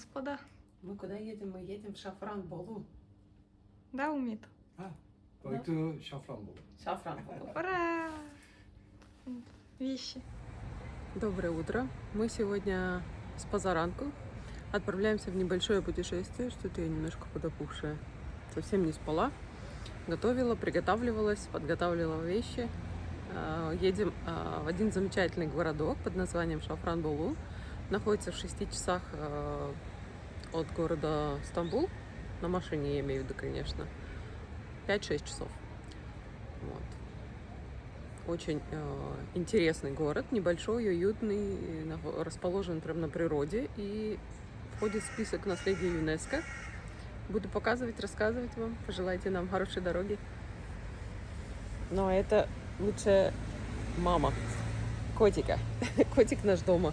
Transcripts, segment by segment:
господа. Мы куда едем? Мы едем в Шафран-Болу. Да, Умит? Going to Шафран-Болу. Шафран-Болу. Ура! Вещи. Доброе утро. Мы сегодня с позаранку отправляемся в небольшое путешествие. Что-то я немножко подопухшая. Совсем не спала. Готовила, приготавливалась, подготавливала вещи. Едем в один замечательный городок под названием Шафран-Болу. Находится в 6 часах от города Стамбул. На машине я имею в виду, конечно. 5-6 часов. Вот. Очень интересный город, небольшой, уютный, расположен прямо на природе и входит в список наследия ЮНЕСКО. Буду показывать, рассказывать вам. Пожелайте нам хорошей дороги. Ну а это лучше мама котика. Котик наш дома.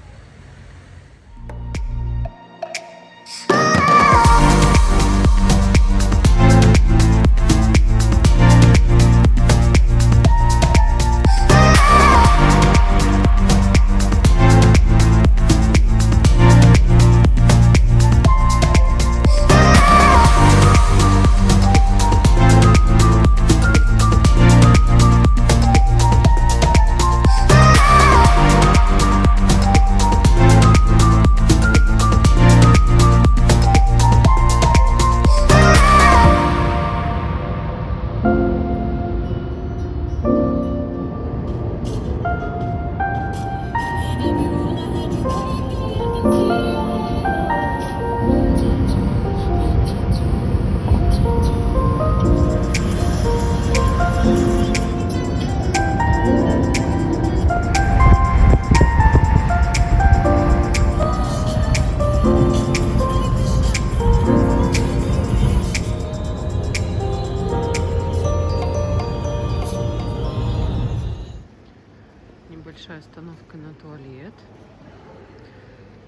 Небольшая остановка на туалет.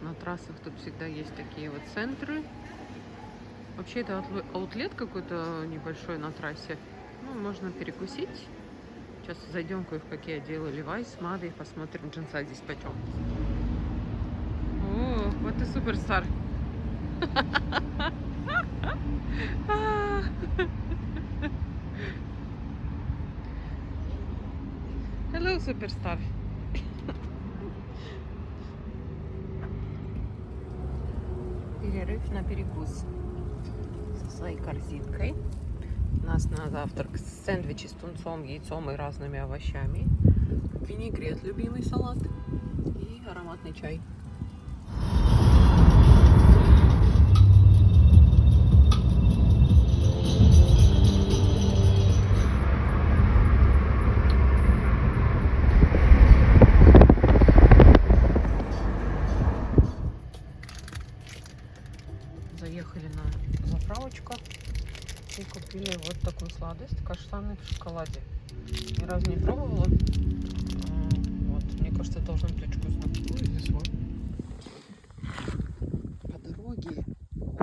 На трассах тут всегда есть такие вот центры. Вообще это аутлет какой-то небольшой на трассе. Ну, можно перекусить. Сейчас зайдем кое в какие отделы. Levi's, Mavi, посмотрим джинса здесь почем. О, вот и суперстар. Hello, суперстар. Перерыв на перекус со своей корзинкой. У нас на завтрак сэндвичи с тунцом, яйцом и разными овощами. Винегрет, любимый салат. И ароматный чай. Заехали на заправочку и купили вот такую сладость, каштаны в шоколаде. Ни разу не пробовала. Вот, мне кажется, это должно быть очень вкусно. По дороге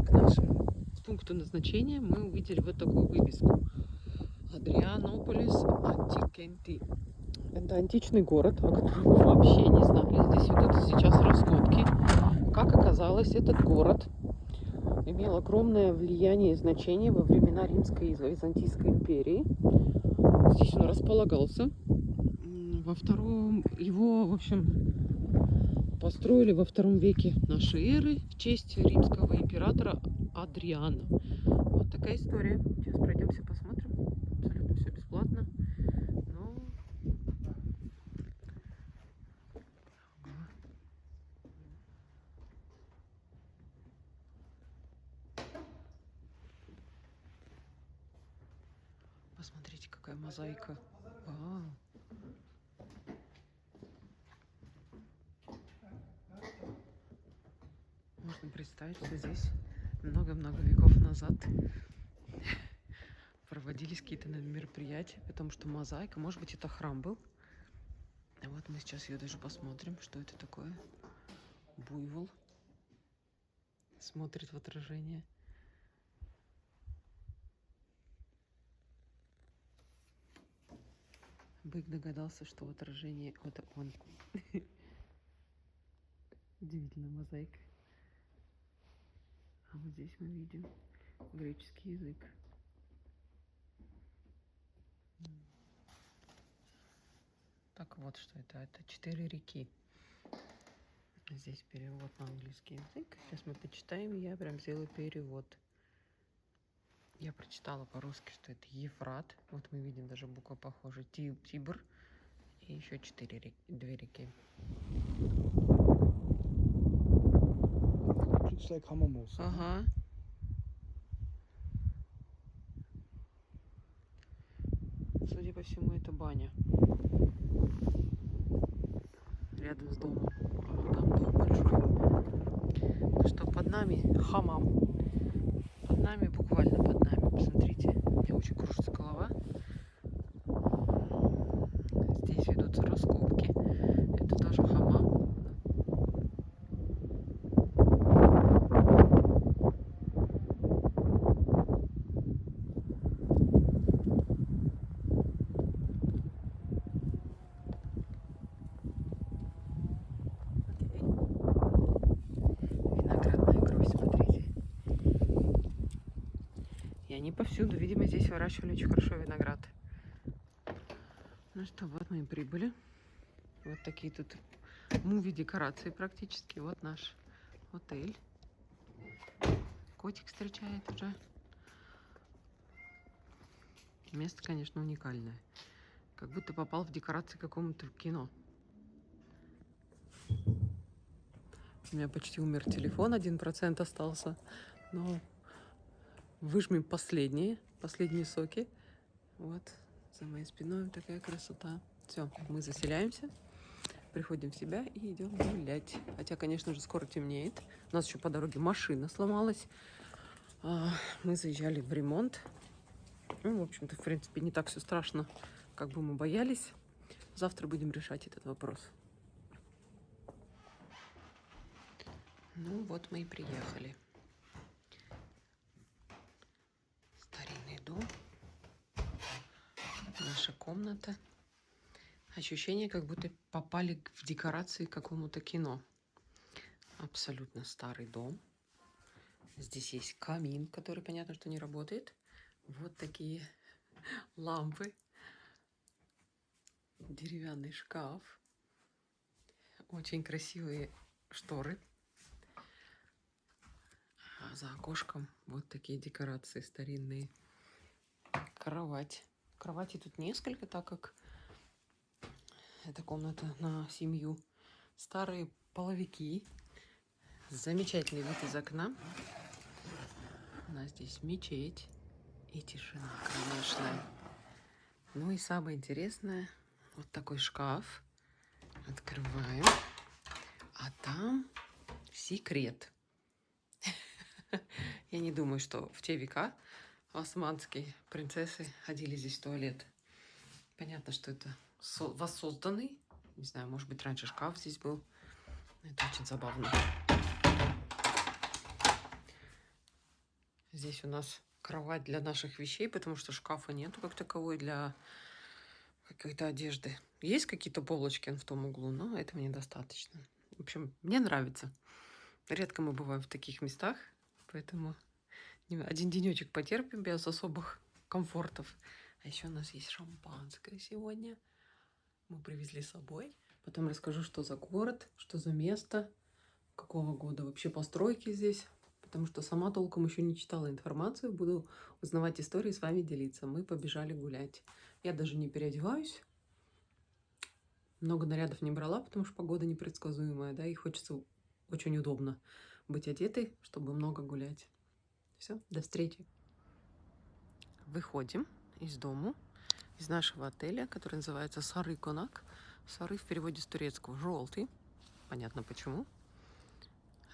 к нашему пункту назначения мы увидели вот такую вывеску. Адрианополис Антикенти. Это античный город, о котором мы вообще не знали. Здесь ведутся сейчас раскопки. Как оказалось, этот город имел огромное влияние и значение во времена Римской и Византийской империи. Здесь он располагался. Его, в общем, построили во втором веке нашей эры в честь римского императора Адриана. Вот такая история. Сейчас пройдемся, посмотрим. Абсолютно все бесплатно. Но... Посмотрите, какая мозаика. Вау. Можно представить, что здесь много-много веков назад проводились какие-то мероприятия, потому что мозаика, может быть, это храм был. А вот мы сейчас ее даже посмотрим, что это такое. Буйвол смотрит в отражение. Бык догадался, что в отражении это он. Удивительная мозаика. вот здесь мы видим греческий язык. Так вот, что это. Это 4 реки. Здесь перевод на английский язык. Сейчас мы почитаем, я прям сделаю перевод. Я прочитала по-русски, что это Ефрат. Вот мы видим даже буква похожа. Тибр. И еще 2 реки. Looks like hamam also. Ага. Судя по всему, это баня. Рядом с домом. А, там дом большой. Ну что, под нами хамам. Под нами, буквально под нами. Посмотрите, у меня очень кружится голова. Здесь ведутся раскопки. Это тоже хамам. Виноградная гроздь, смотрите. И они повсюду, видимо, здесь выращивали очень хорошо виноград. Ну что, вот мы и прибыли. Вот такие тут муви-декорации практически. Вот наш отель. Котик встречает уже. Место, конечно, уникальное. Как будто попал в декорации к какому-то кино. У меня почти умер телефон, 1% остался. Но выжмем последние соки. Вот, за моей спиной такая красота. Все, мы заселяемся, приходим в себя и идем гулять. Хотя, конечно же, скоро темнеет. У нас еще по дороге машина сломалась. Мы заезжали в ремонт. Ну, в общем-то, в принципе, не так все страшно, как бы мы боялись. Завтра будем решать этот вопрос. Ну, вот мы и приехали. Старинный дом. Наша комната. Ощущение, как будто попали в декорации к какому-то кино. Абсолютно старый дом. Здесь есть камин, который, понятно, что не работает. Вот такие лампы. Деревянный шкаф. Очень красивые шторы. А за окошком вот такие декорации старинные. Кровать. Кровати тут несколько, так как это комната на семью. Старые половики. Замечательный вид из окна. У нас здесь мечеть и тишина кромешная. Ну и самое интересное, вот такой шкаф. Открываем. А там секрет. Я не думаю, что в те века османские принцессы ходили здесь в туалет. Понятно, что это воссозданный. Не знаю, может быть, раньше шкаф здесь был. Это очень забавно. Здесь у нас кровать для наших вещей, потому что шкафа нету как таковой для какой-то одежды. Есть какие-то полочки в том углу, но этого недостаточно. В общем, мне нравится. Редко мы бываем в таких местах, поэтому один денечек потерпим без особых комфортов. А еще у нас есть шампанское сегодня. Мы привезли с собой. Потом расскажу, что за город, что за место, какого года вообще постройки здесь. Потому что сама толком еще не читала информацию. Буду узнавать истории, с вами делиться. Мы побежали гулять. Я даже не переодеваюсь. Много нарядов не брала, потому что погода непредсказуемая, да, и хочется очень удобно быть одетой, чтобы много гулять. Все, до встречи. Выходим из дому, из нашего отеля, который называется Сары Конак. Сары в переводе с турецкого желтый. Понятно почему.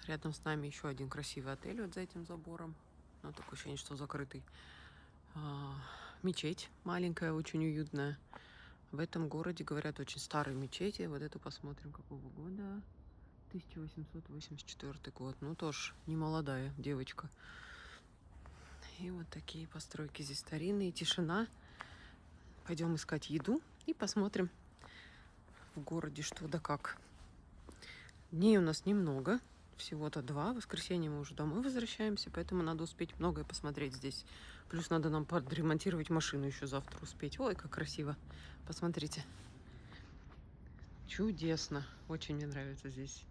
Рядом с нами еще один красивый отель вот за этим забором. Но такое ощущение, что закрытый. Мечеть маленькая, очень уютная. В этом городе, говорят, очень старые мечети. Вот эту посмотрим, какого года. 1884 год. Ну, тоже не молодая девочка. И вот такие постройки здесь старинные. Тишина. Пойдем искать еду и посмотрим в городе что да как. Дней у нас немного. всего-то 2. В воскресенье мы уже домой возвращаемся, поэтому надо успеть многое посмотреть здесь. Плюс надо нам подремонтировать машину еще завтра успеть. Ой, как красиво. Посмотрите. Чудесно. Очень мне нравится здесь.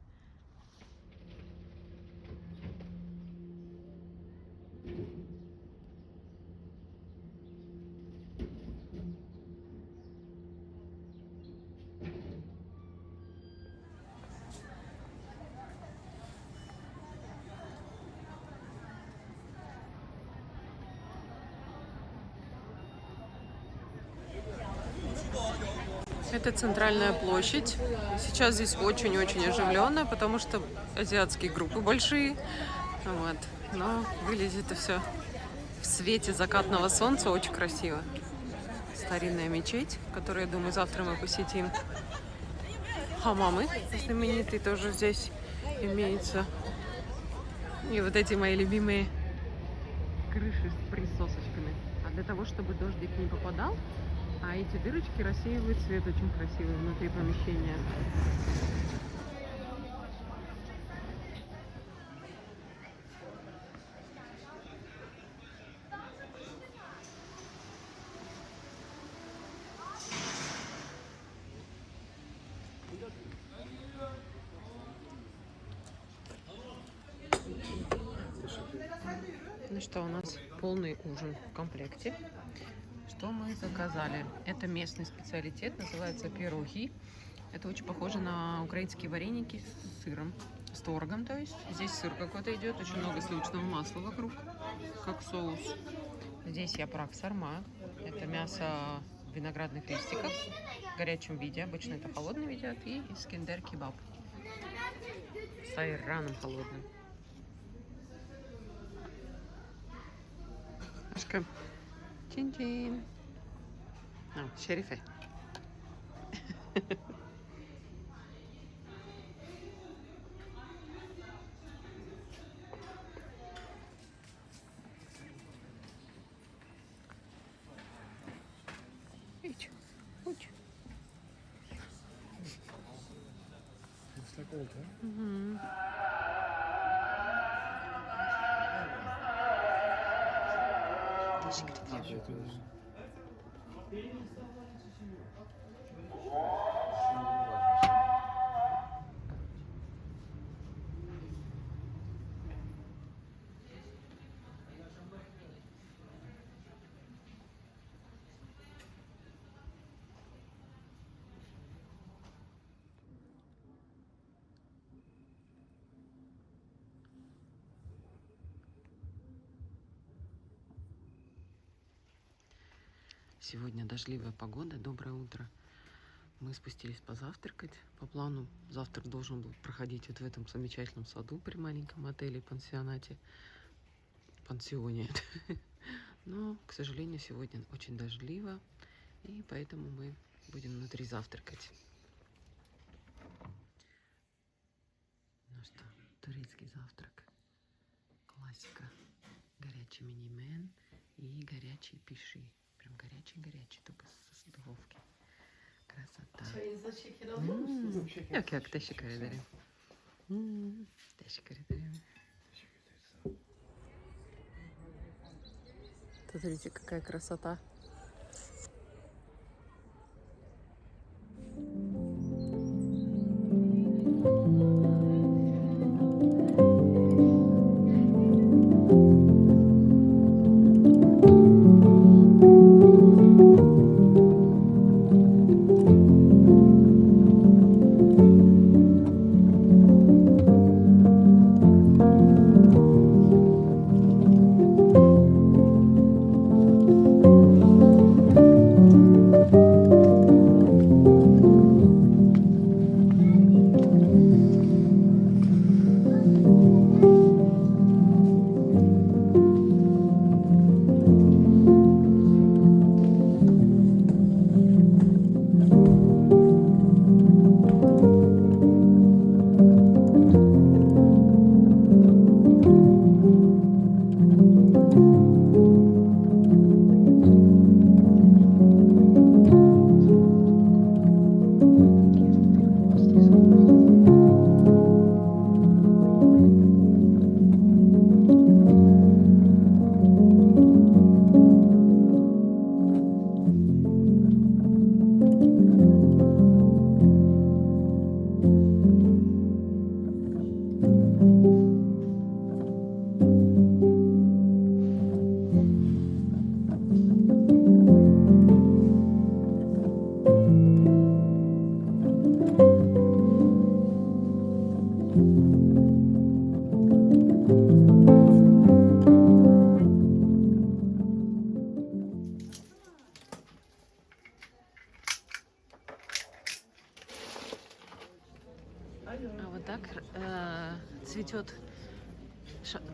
Это центральная площадь. Сейчас здесь очень-очень оживленно, потому что азиатские группы большие. Вот. Но выглядит это все в свете закатного солнца очень красиво. Старинная мечеть, которую, я думаю, завтра мы посетим. Хамамы знаменитые тоже здесь имеются. И вот эти мои любимые крыши с присосочками. А для того, чтобы дождик не попадал, а эти дырочки рассеивают свет очень красивый внутри помещения. Ну что, у нас полный ужин в комплекте. Что мы заказали? Это местный специалитет, называется пироги. Это очень похоже на украинские вареники с сыром, с творогом, то есть. Здесь сыр какой-то идет, очень много сливочного масла вокруг, как соус. Здесь япрак сарма. Это мясо виноградных листиков в горячем виде. Обычно это холодный едят. И искендер кебаб с айраном холодным. Ашка. Чин-чин. Шерифе. Looks like old, huh? Mm-hmm. Сегодня дождливая погода. Доброе утро. Мы спустились позавтракать. По плану завтрак должен был проходить вот в этом замечательном саду при маленьком отеле, пансионате. Пансионе. Но, к сожалению, сегодня очень дождливо. И поэтому мы будем внутри завтракать. Ну что, турецкий завтрак. Классика. Горячий мини-мен и горячий пиши. Прям горячий-горячий, только с духовки. Красота. Yok, teşekkür ederim. Teşekkür ederim. Смотрите, какая красота.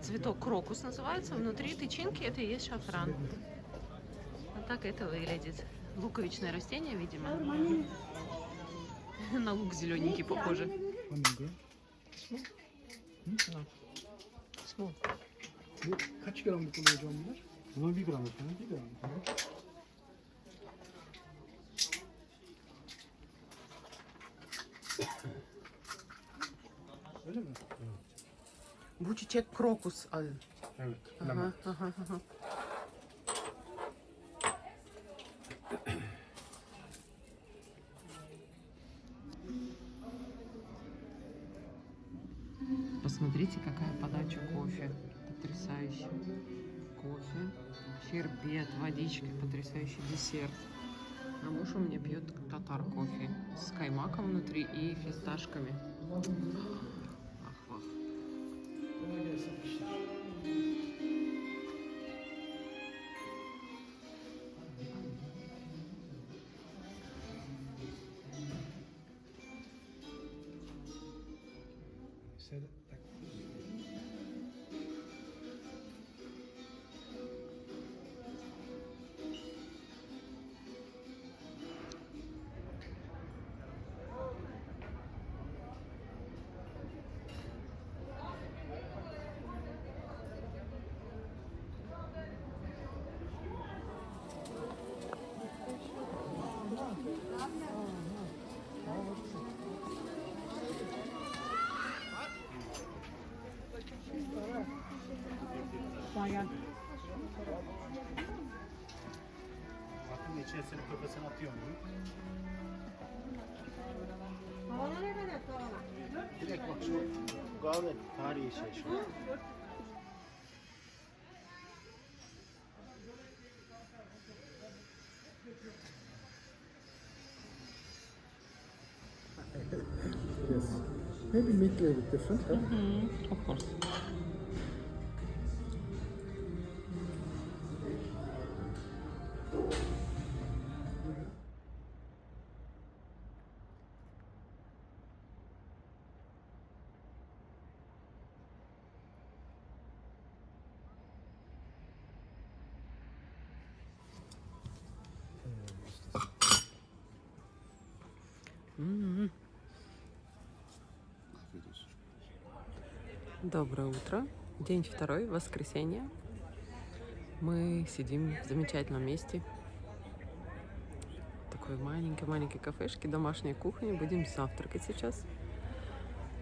Цветок крокус называется. Внутри тычинки это и есть шафран. Вот так это выглядит. Луковичное растение, видимо. На лук зелененький похоже. One minute. Small. Bu kaç gramlık oluyor hocam bunlar? Bunlar 1 gramlık. 1 gramlık. Öyle mi? Bu çiçek krokus adı. Evet. Aha, aha, aha. Посмотрите, какая подача кофе. Потрясающе. Кофе, щербет, водичка, потрясающий десерт. А муж у меня пьет татар кофе с каймаком внутри и фисташками. Ах, ах. Sen tak. Bakın içerisine kafasını atıyor mu? Direkt bak şu gayet tarihi şey şu. Yes. Maybe make a little bit different. Huh? Of course. Доброе утро. День второй, воскресенье. Мы сидим в замечательном месте. Такой маленькой кафешке, домашней кухни. Будем завтракать сейчас.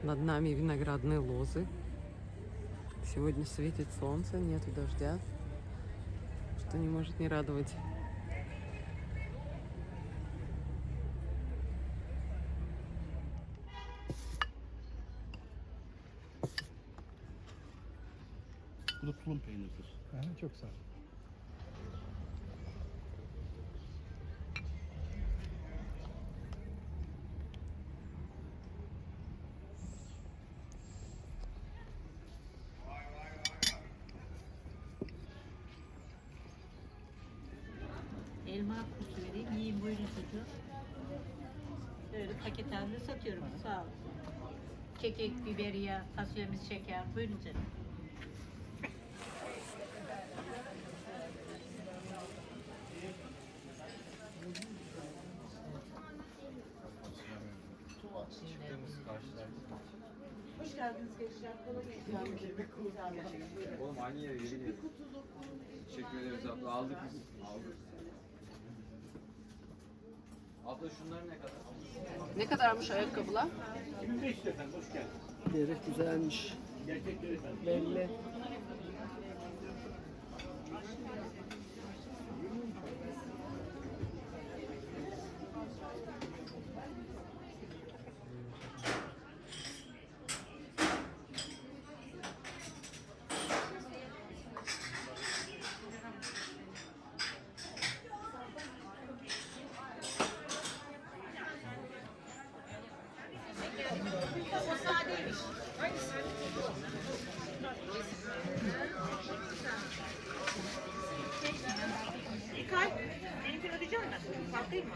Над нами виноградные лозы. Сегодня светит солнце, нету дождя, что не может не радовать. Bu da tulum peynirdir. Aha, çok sağ ol. Elma kutusu vereyim. Yiyin buyurun çocuğum. Böyle paket halinde satıyorum. Sağ olun. Kekik, biberiye, fasulyemiz, şeker. Buyurun canım. Hoş geldiniz gençler. Oğlum aynı yere geliyor. Teşekkür ederiz abla. Aldık biz. Aldık. Abla şunlar ne kadar? Ne kadarmış ayakkabılar? 25 efendim, hoş geldiniz. Deri güzelmiş. Gerçekleri efendim. Belli. İlkay, benimkini ödeyecek misin? Farklıyım mı?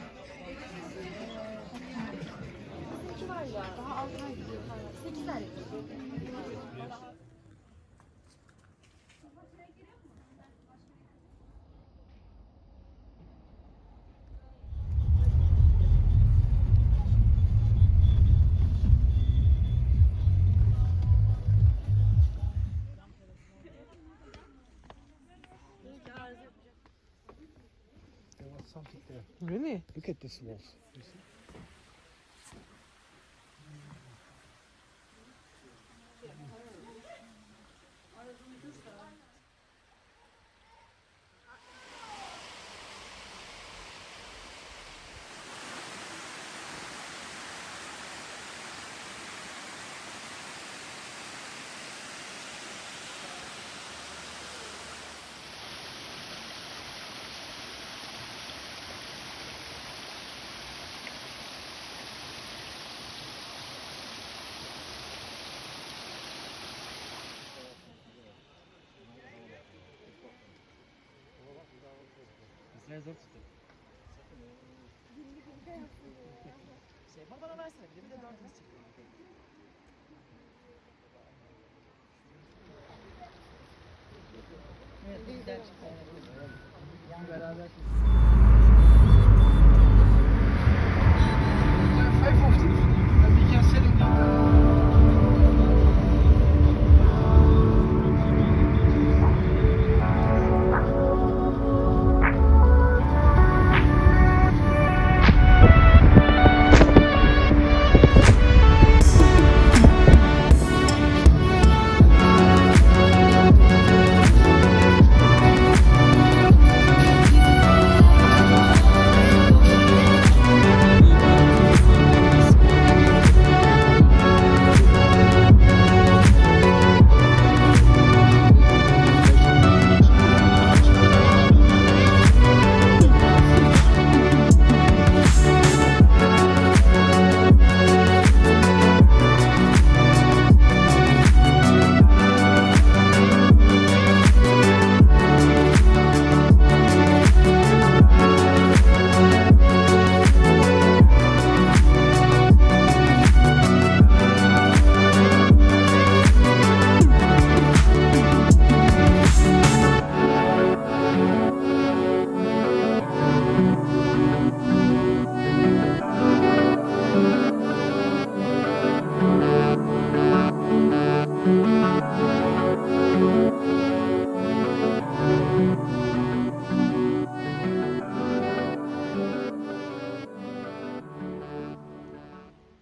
something there. Really? Look at this walls. You see?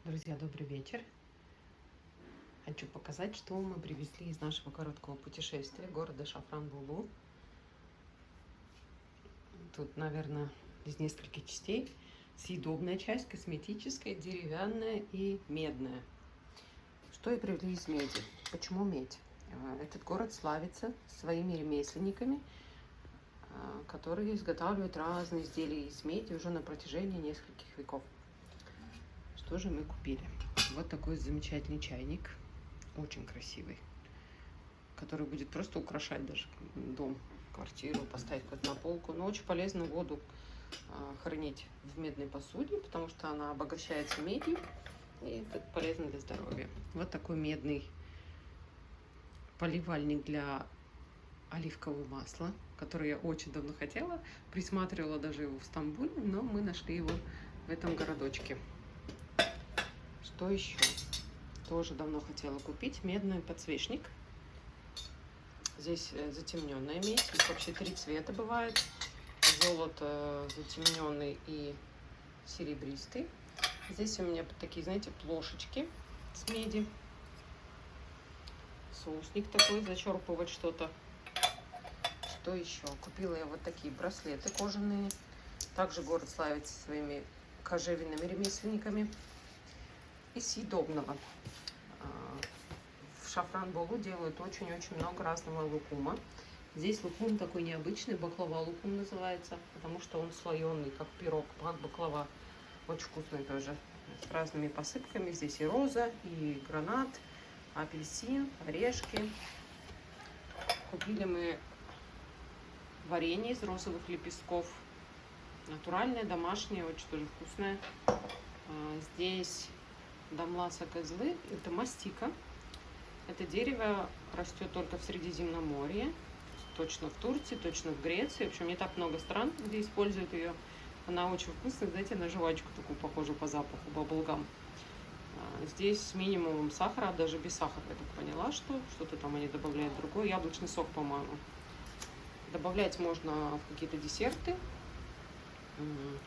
Друзья, добрый вечер. Хочу показать, что мы привезли из нашего короткого путешествия города Шафран-Булу. Тут, наверное, из нескольких частей. Съедобная часть, косметическая, деревянная и медная. Что и привезли из меди. Почему медь? Этот город славится своими ремесленниками, которые изготавливают разные изделия из меди уже на протяжении нескольких веков. Что же мы купили? Вот такой замечательный чайник, очень красивый, который будет просто украшать даже дом, квартиру, поставить как на полку. Но очень полезно воду хранить в медной посуде, потому что она обогащается медью, и это полезно для здоровья. Вот такой медный поливальник для оливкового масла, который я очень давно хотела, присматривала даже его в Стамбуле, но мы нашли его в этом городочке. Что еще? Тоже давно хотела купить. Медный подсвечник. Здесь затемненная медь. Здесь вообще 3 цвета бывает. Золото, затемненный и серебристый. Здесь у меня такие, знаете, плошечки с меди. Соусник такой, зачерпывать что-то. Что еще? Купила я вот такие браслеты кожаные. Также город славится своими кожевенными ремесленниками. Из съедобного. В Шафран-Булу делают очень-очень много разного лукума. Здесь лукум такой необычный, баклава лукум называется, потому что он слоеный, как пирог, как баклава. Очень вкусный тоже, с разными посыпками. Здесь и роза, и гранат, апельсин, орешки. Купили мы варенье из розовых лепестков. Натуральное, домашнее, очень тоже вкусное. Здесь дамласа козлы, это мастика. Это дерево растет только в Средиземноморье, точно в Турции, точно в Греции. В общем, не так много стран, где используют ее. Она очень вкусная, знаете, на жвачку такую похожую по запаху, баблгам. Здесь с минимумом сахара, даже без сахара, я так поняла, что что-то там они добавляют другое. Яблочный сок, по-моему. Добавлять можно в какие-то десерты.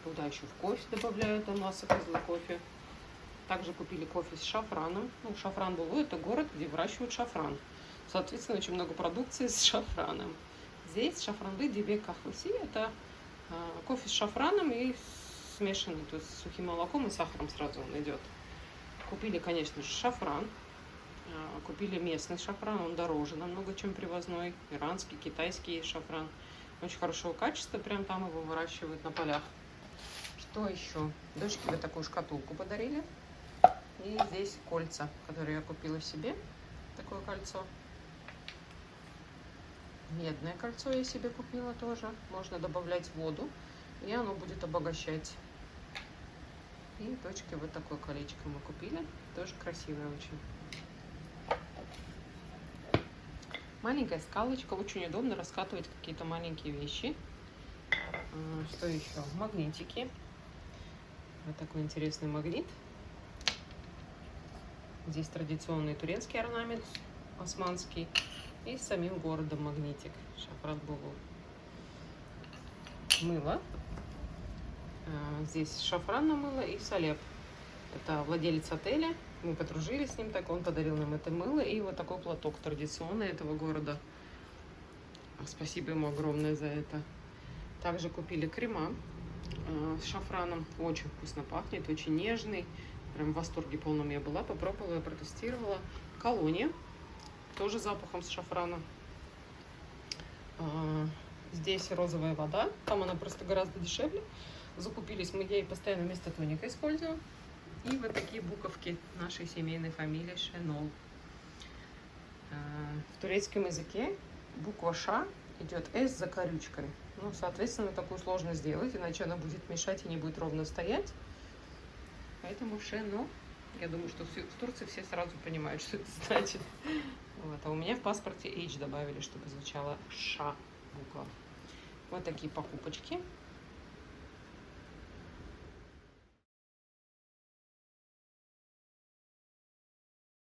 Туда еще в кофе добавляют ананасы, козлый кофе. Также купили кофе с шафраном. Ну, Шафран-Булу — это город, где выращивают шафран. Соответственно, очень много продукции с шафраном. Здесь Шафран-Лы Дибек Кахлыси — это кофе с шафраном и смешанный, то есть с сухим молоком и сахаром сразу он идет. Купили, конечно же, шафран. Купили местный шафран, он дороже намного, чем привозной. Иранский, китайский шафран. Очень хорошего качества, прям там его выращивают на полях. Что еще? Дочке вот такую шкатулку подарили. И здесь кольца, которые я купила себе. Такое кольцо. Медное кольцо я себе купила тоже. Можно добавлять воду, и оно будет обогащать. И дочке вот такое колечко мы купили. Тоже красивое очень. Маленькая скалочка. Очень удобно раскатывать какие-то маленькие вещи. Что еще? Магнитики. Вот такой интересный магнит. Здесь традиционный турецкий орнамент, османский. И с самим городом магнитик. Шафран-Булу. Мыло. Здесь шафранное мыло и салеп. Это владелец отеля. Мы подружились с ним, так он подарил нам это мыло и вот такой платок традиционный этого города. Спасибо ему огромное за это. Также купили крема с шафраном. Очень вкусно пахнет, очень нежный. Прям в восторге полном я была. Попробовала, протестировала. Колония. Тоже запахом с шафрана. Здесь розовая вода. Там она просто гораздо дешевле. Закупились мы ей постоянно вместо тоника используем. И вот такие буковки нашей семейной фамилии Шенол. В турецком языке буква Ш идет С за корючкой. Ну, соответственно, такую сложно сделать, иначе она будет мешать и не будет ровно стоять. Поэтому Шенол. Я думаю, что в Турции все сразу понимают, что это значит. Вот. А у меня в паспорте H добавили, чтобы звучала Ш буква. Вот такие покупочки.